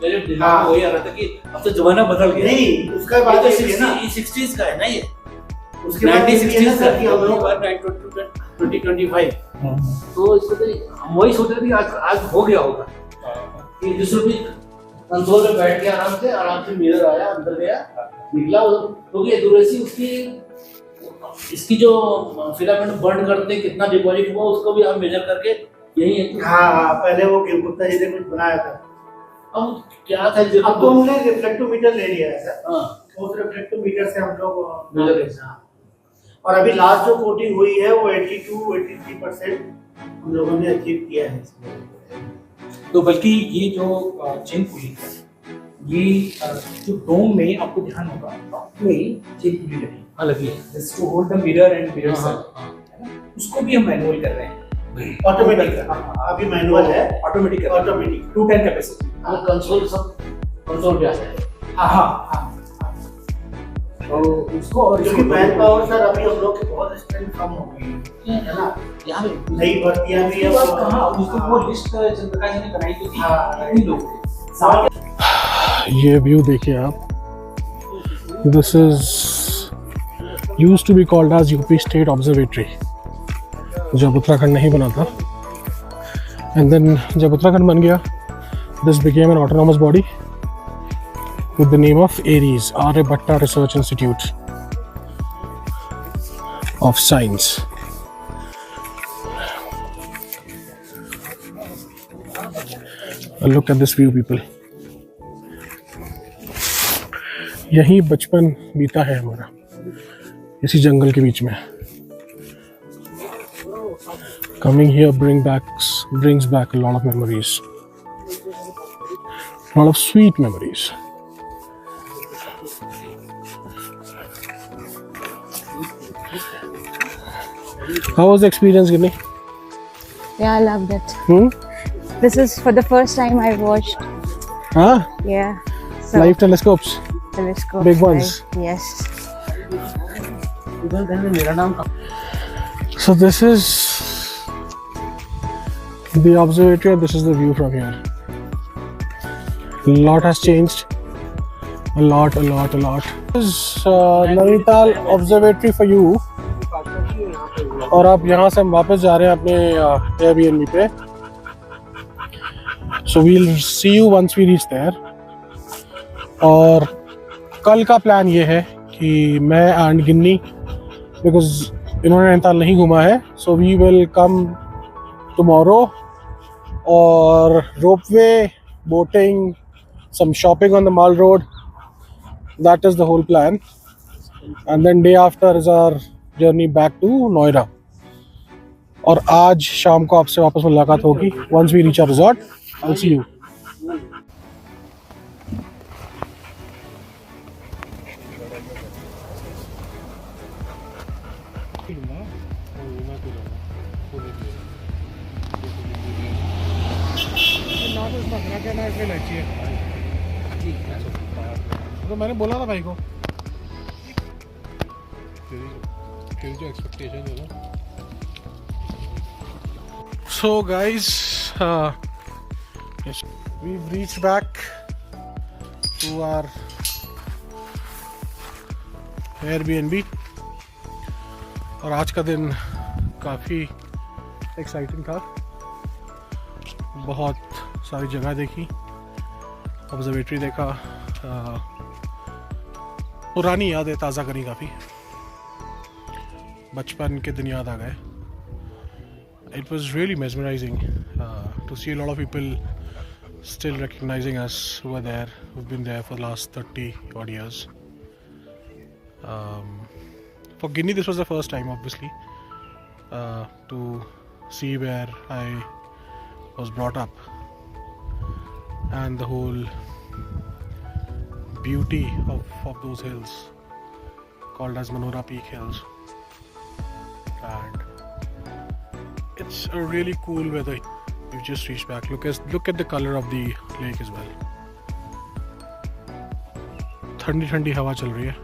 मेरे दिमाग में वही आ रहा था कि अब तो जमाना बदल गया. नहीं, उसका बात तो है ना, 60s का है ना. ये उसके बाद 1960s का कि हम लोग 2025. तो इसको तो हम वही सोच रहे थे आज हो गया होगा कि दूसरे भी कंसोल में बैठ के आराम से मिरर आया, अंदर गया, निकला. क्योंकि एक्यूरेसी उसकी इसकी जो फिलामेंट बर्न करते कितना डिपॉजिट हुआ उसको भी हम मेजर करके यही है. हाँ, पहले वो गिरगुप्ता जी ने कुछ बनाया था. अब क्या था अब तो हमने रिफ्लेक्टोमीटर ले लिया है सर, हाँ उस रिफ्लेक्टोमीटर से हम लोग नजर ऐसा और अभी लास्ट जो कोटिंग हुई है वो 82-83% हम लोगों ने अचीव किया है इसमें। तो बल्कि ये जो चेन पुली है, ये जो डोम में आपको ध्यान होगा टॉप में चेन पुली लगी हाँ लगी है this to hold the mirror and mirror हाँ, सेल, हाँ, है ना, उसको भी हम मैनुअल कर रहे हैं, ऑटोमेटिक अभी मैनुअल है, ऑटोमेटिक ऑटोमेटिक 210 कैपेसिटी। वो कंसोल सब कंसोल पे आता है हाँ हाँ हाँ, तो उसको और क्योंकि मैन पावर सर अभी हम लोग की बहुत स्ट्रेंथ कम हो गई है ना, यहाँ पे नई भर्तियां भी उसके अब बाद कहाँ उसको वो लिस्ट चंद्रकांत जी ने बनाई तो थी, हाँ। कितने लोग थे साथ ये व्यू देखिए आप, this is used to be called as UP state observatory, जब उत्तराखंड नहीं बना था, एंड देन जब उत्तराखंड बन गया this became an autonomous body with the name of ARIES, Aryabhatta Research Institute of Science. Look at this view, people. यही बचपन बीता है हमारा, इसी जंगल के बीच में. Coming here brings back a lot of memories, a lot of sweet memories. How was the experience, Ginny? Yeah, I loved it. Hmm? This is for the first time I watched. Huh? Yeah. So, Live telescopes. telescope. big ones. Yes. उधर कहने मेरा नाम So this is the observatory and this is the view from here. A lot has changed. A lot. This is Nainital Observatory for you. और आप यहाँ से हम वापस जा रहे हैं अपने Airbnb पे. So we'll see you once we reach there. और कल का प्लान ये है कि मैं एंड गिन्नी, बिकॉज इन्होंने नैनीताल नहीं घूमा है, so we will come tomorrow और ropeway, boating, some shopping on the Mall Road, that is the whole plan. And then day after is our journey back to Noida. और आज शाम को आपसे वापस मुलाकात होगी once we reach our resort. I will see you. तो मैंने बोला था भाई को, तेरी जो एक्सपेक्टेशन है ना. So guys, yes, we've reached back to our Airbnb. और आज का दिन काफ़ी एक्साइटिंग था. बहुत सारी जगह देखी, ऑब्जर्वेटरी देखा, पुरानी यादें ताज़ा करी, काफ़ी बचपन के दिन याद आ गए. It was really mesmerizing to see a lot of people still recognizing us who were there, who've been there for the last 30 odd years. For Guinea, this was the first time, obviously, to see where I was brought up and the whole beauty of those hills called as Manora Peak Hills. And it's a really cool weather. We've just reached back. Look at the color of the lake as well. ठंडी ठंडी हवा चल रही है.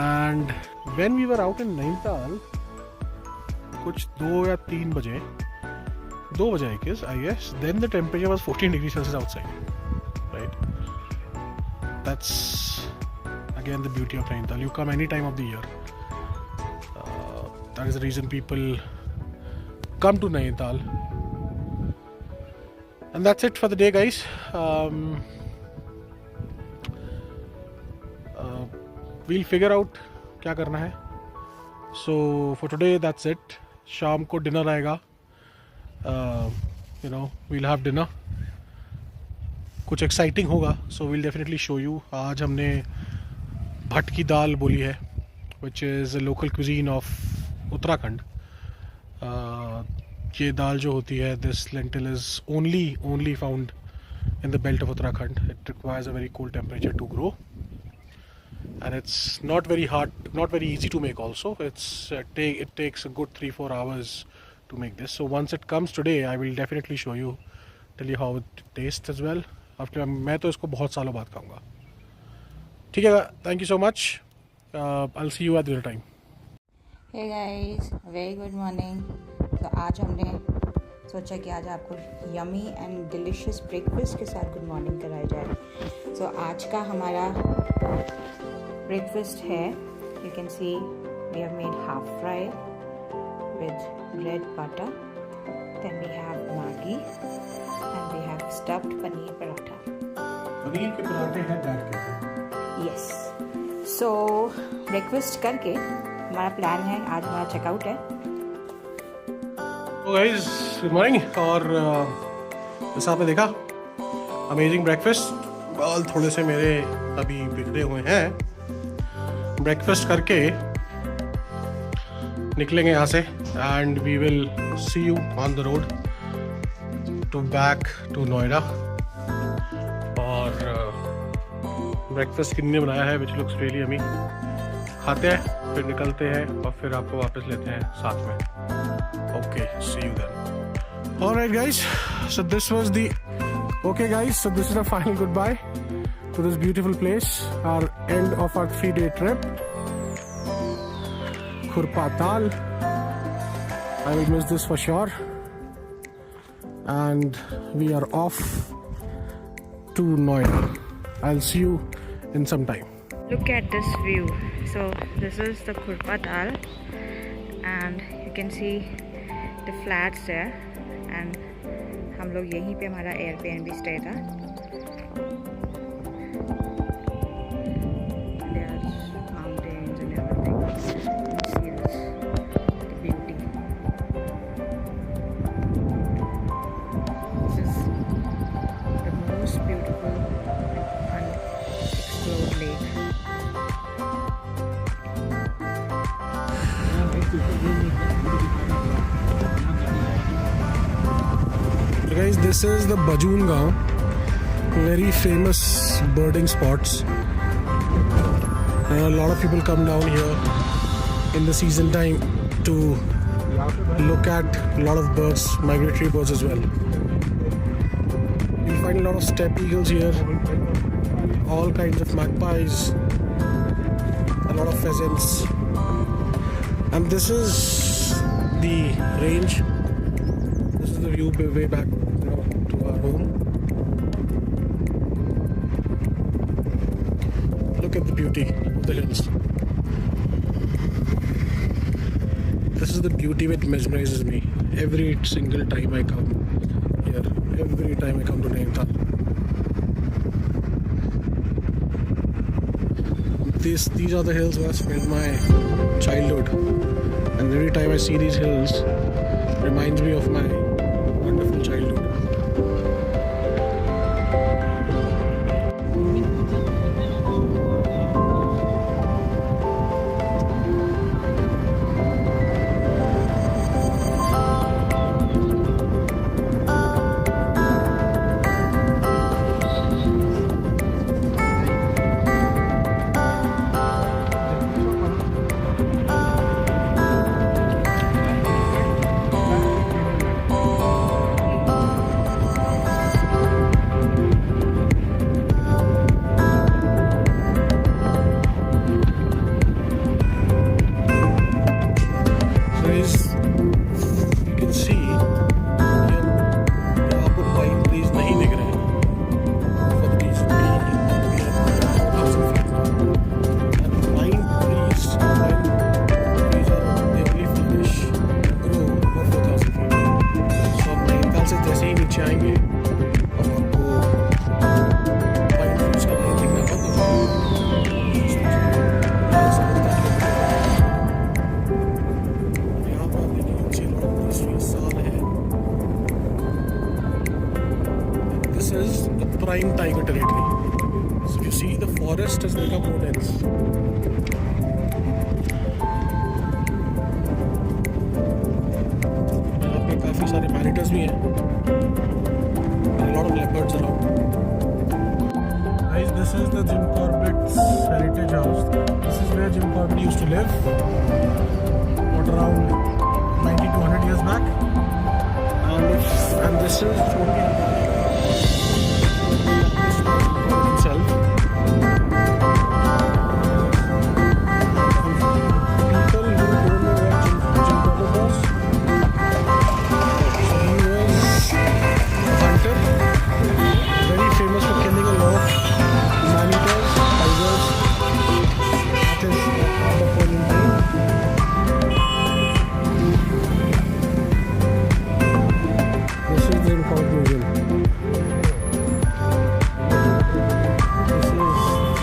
And when we were out in Nainital, कुछ 2 या 3 बजे, 2 बजे I guess, then the temperature was 14 degrees Celsius outside. Right? That's again the beauty of Nainital. You come any time of the year. That is the reason people come to Nainital. And that's it for the day, guys. We'll figure out क्या करना है. So for today, that's it. शाम को dinner आएगा. We'll have dinner कुछ exciting होगा, so will definitely show you. आज हमने भट की दाल बोली है, which is a local cuisine of Uttarakhand. ये दाल जो होती है, this lentil is only found in the belt of Uttarakhand. It requires a very cold temperature to grow, and it's not very hard, not very easy to make also. It takes a good 3-4 hours to make this. So once it comes today, I will definitely show you, tell you how it tastes as well. After मैं तो इसको बहुत सालों बाद खाऊंगा। ठीक है, thank you so much. I'll see you at the time. Hey guys, very good morning. तो आज हमने सोचा कि आज आपको यमी एंड डिलीशियस ब्रेकफास्ट के साथ गुड मॉर्निंग कराया जाए। सो आज का हमारा ब्रेकफास्ट है, you can see we have made half fry with bread butter, then we have Maggi and we have stuffed paneer paratha. पनीर के पराठे हैं डैड के। यस, सो ब्रेकफास्ट करके हमारा प्लान है, आज हमारा चेकआउट है। तो गाइस गुड मॉर्निंग। और जैसा आपने देखा, अमेजिंग ब्रेकफास्ट। बाल थोड़े से मेरे अभी बिगड़े हुए हैं। ब्रेकफास्ट करके निकलेंगे यहाँ से and we will see you on the road to back to Noida. और ब्रेकफास्ट किन्नी ने बनाया है, विच लुक्स रियली यम्मी। खाते हैं, फिर निकलते हैं और फिर आपको वापस लेते हैं साथ में। Okay, see you then. All right, guys. So this was the. Okay, guys. So this is the final goodbye to this beautiful place. Our end of our 3-day trip. Khurpa Tal. I will miss this for sure. And we are off to Noida. I'll see you in some time. Look at this view. So this is the Khurpa Tal, and you can see the flats there. And हम लोग यहीं पे हमारा Airbnb stay था। There's mountains and everything. You see this, the beauty. This is the most beautiful and unexplored lake. Guys, this is the Bajoon Gaon, very famous birding spots. A lot of people come down here in the season time to look at a lot of birds, migratory birds as well. You'll find a lot of steppe eagles here, all kinds of magpies, a lot of pheasants, and this is the range. This is the view way back to our home. Look at the beauty of the hills. This is the beauty which mesmerizes me every single time I come here, every time I come to Nainital. These are the hills where I spent my childhood, and every time I see these hills, reminds me of my wonderful childhood. prime tiger territory. So you see the forest has become more dense. यहाँ पे काफी सारे पैरेटर्स भी हैं. A lot of leopards around. Guys, this is the Jim Corbett's heritage house. This is where Jim Corbett used to live. What, around 90 to 100 years back. And this is himself. People who don't know what Jim Corbett was. So he was a hunter, very famous for killing a lot of man-eaters, tigers. That is Napoleon Hill. This is the Jim Corbett Museum. This is Jim Corbett,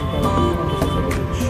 and this is the village.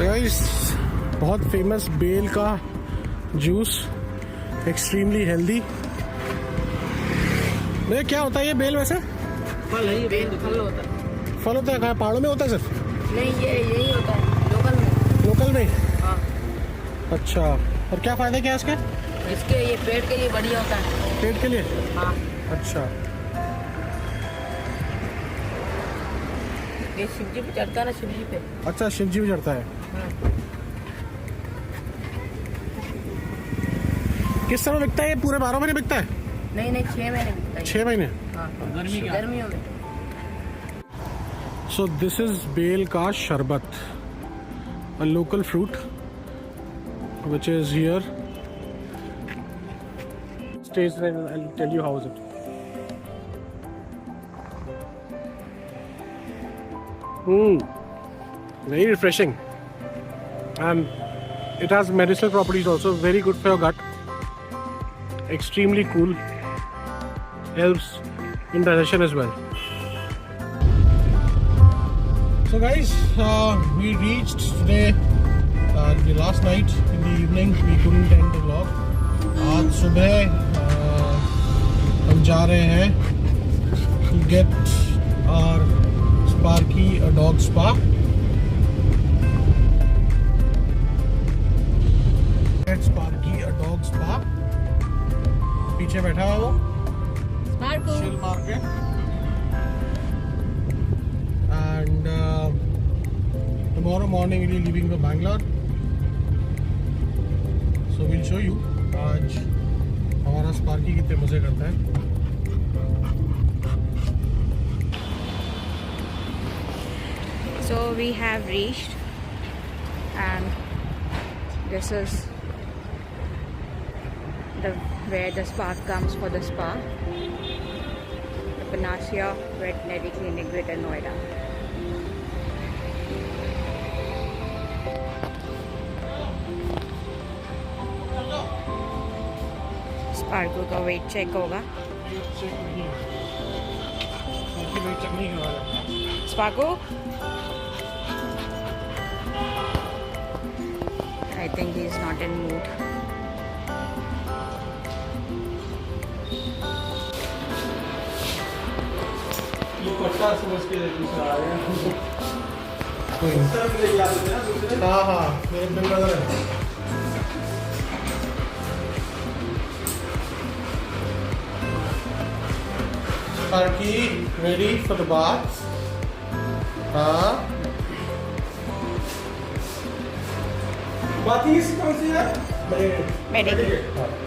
Guys, बहुत famous bell का juice, extremely healthy. भैया क्या होता है ये bell वैसे? फल है, ये फल होता है. फल होता है कहाँ? पहाड़ों में होता है सिर्फ? नहीं, ये यही होता है लोकल में. लोकल में? हाँ. अच्छा, और क्या फ़ायदा क्या है इसके? इसके ये पेट के लिए बढ़िया होता है. पेट के लिए? हाँ. अच्छा. ये शिव जी पे चढ़ता है ना, शिव जी पे. अच्छा, शिव जी भी चढ़ता है. किस समय बिकता है ये? पूरे 12 महीने बिकता है? नहीं, 6 महीने बिकता है. 6 महीने? हाँ. गर्मियों में. So this is बेल का शरबत, a local fruit which is here. Taste it and I'll tell you how is it. Very refreshing, and it has medicinal properties also. Very good for your gut. Extremely cool. Helps in digestion as well. So guys, we reached today, the last night in the evening. We couldn't end the vlog. आज सुबह हम जा रहे हैं to get our Sparky a dog spa. Get Sparky a dog spa. पीछे बैठा है वो. Chill मार के. And tomorrow morning we'll be leaving for Bangalore. So we'll show you आज हमारा स्पार्की कितने मजे करता है. So we have reached, and this is where the spark comes for the spa. The Panacea Veterinary Clinic, Greater Noida. Sparco का wait check होगा. Sparco, I think he is not in mood. रास्ता समझ के दूसरा आ गया। हाँ हाँ मेरे बिल नजर है। Sparky, ready for the bath? हाँ। बात ही कौन सी है? Medkit.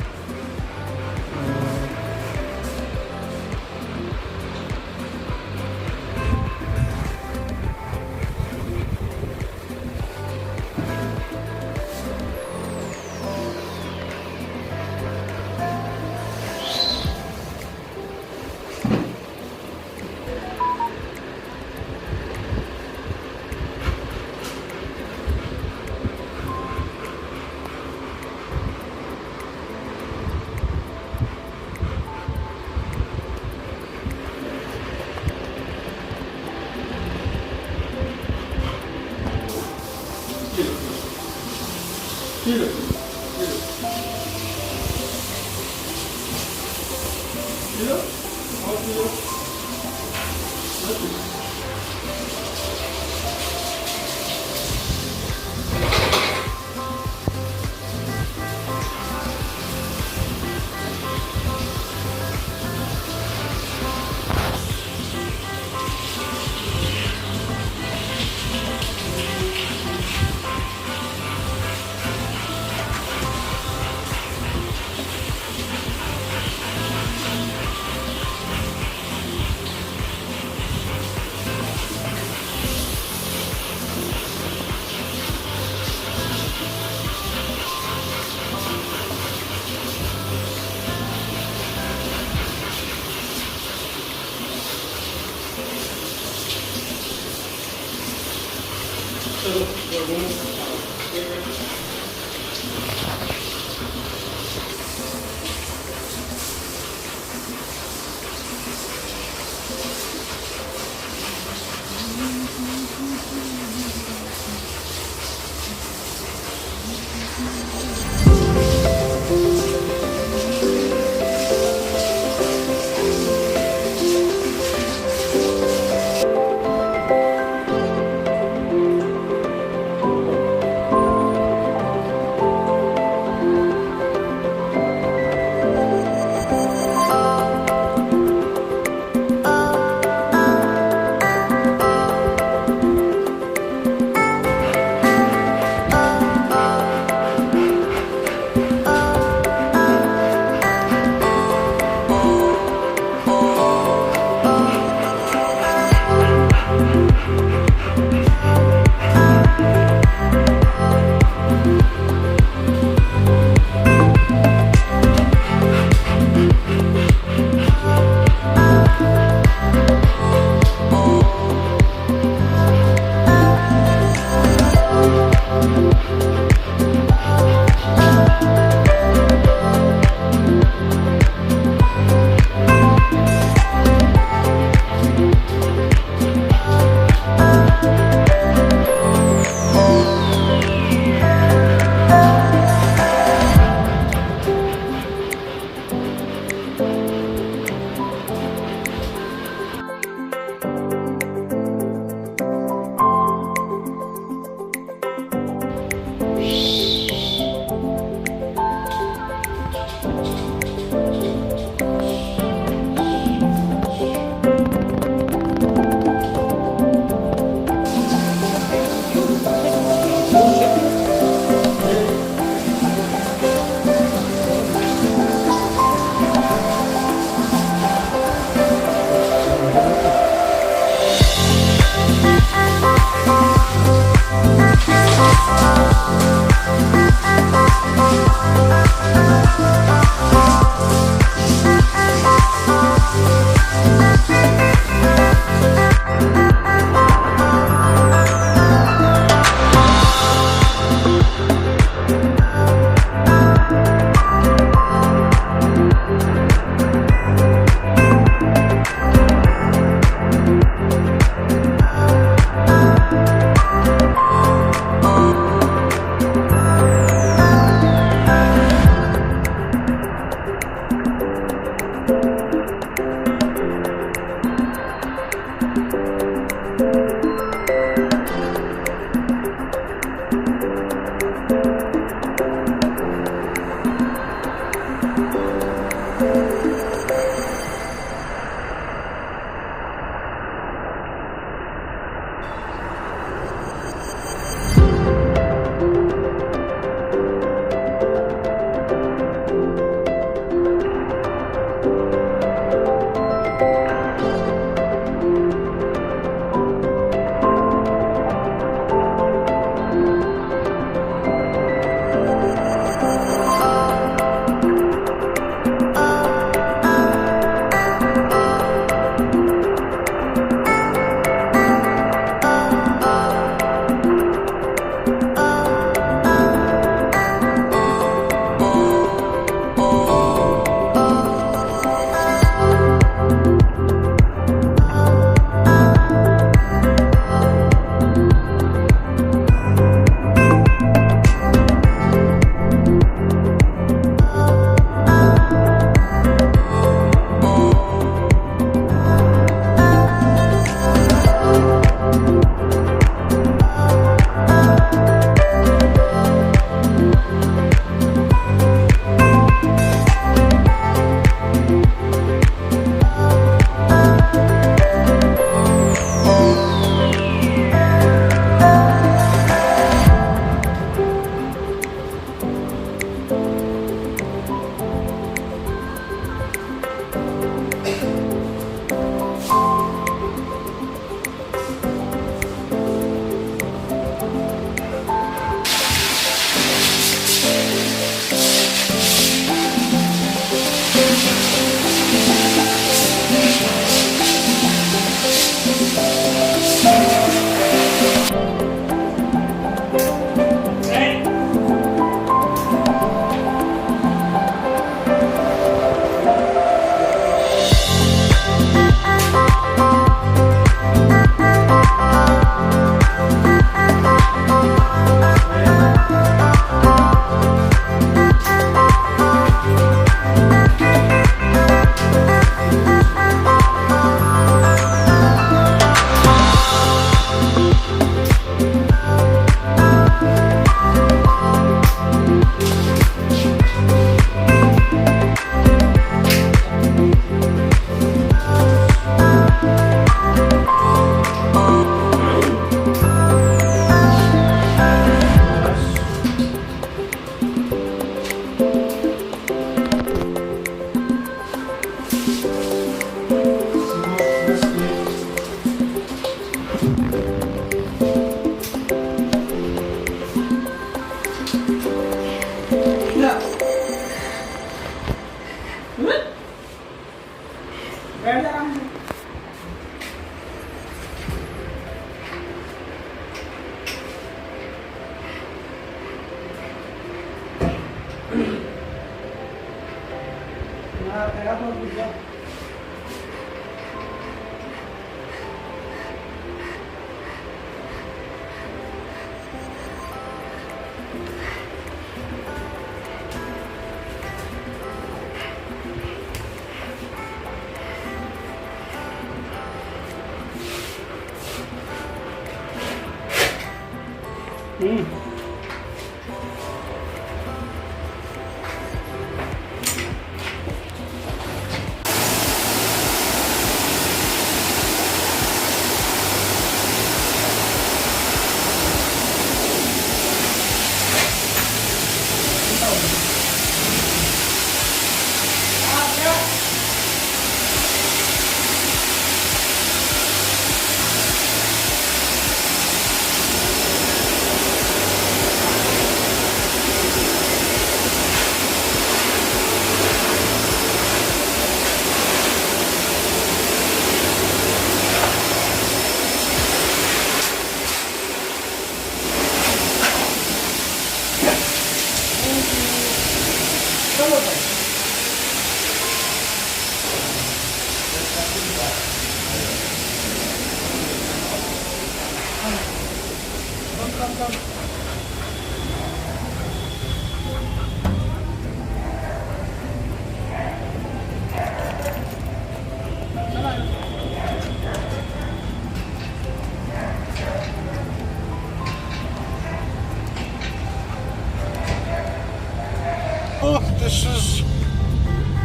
So this is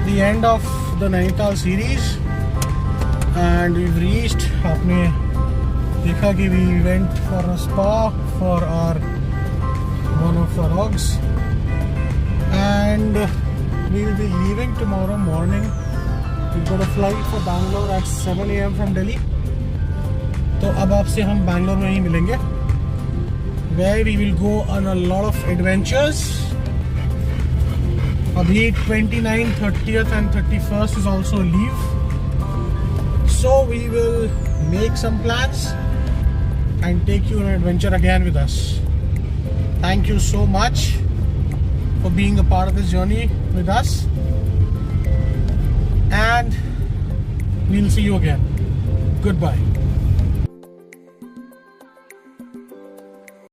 the end of the Nainital series and we've reached. आपने देखा कि we went for a spa for our one of our dogs and we will be leaving tomorrow morning. We've got a flight for Bangalore at 7 AM from Delhi. तो अब आपसे हम बैंगलोर में ही मिलेंगे where we will go on a lot of adventures. अभी 29th, 30th and 31st is also leave. So we will make some plans and take you on an adventure again with us. Thank you so much for being a part of this journey with us. And we'll see you again. Goodbye.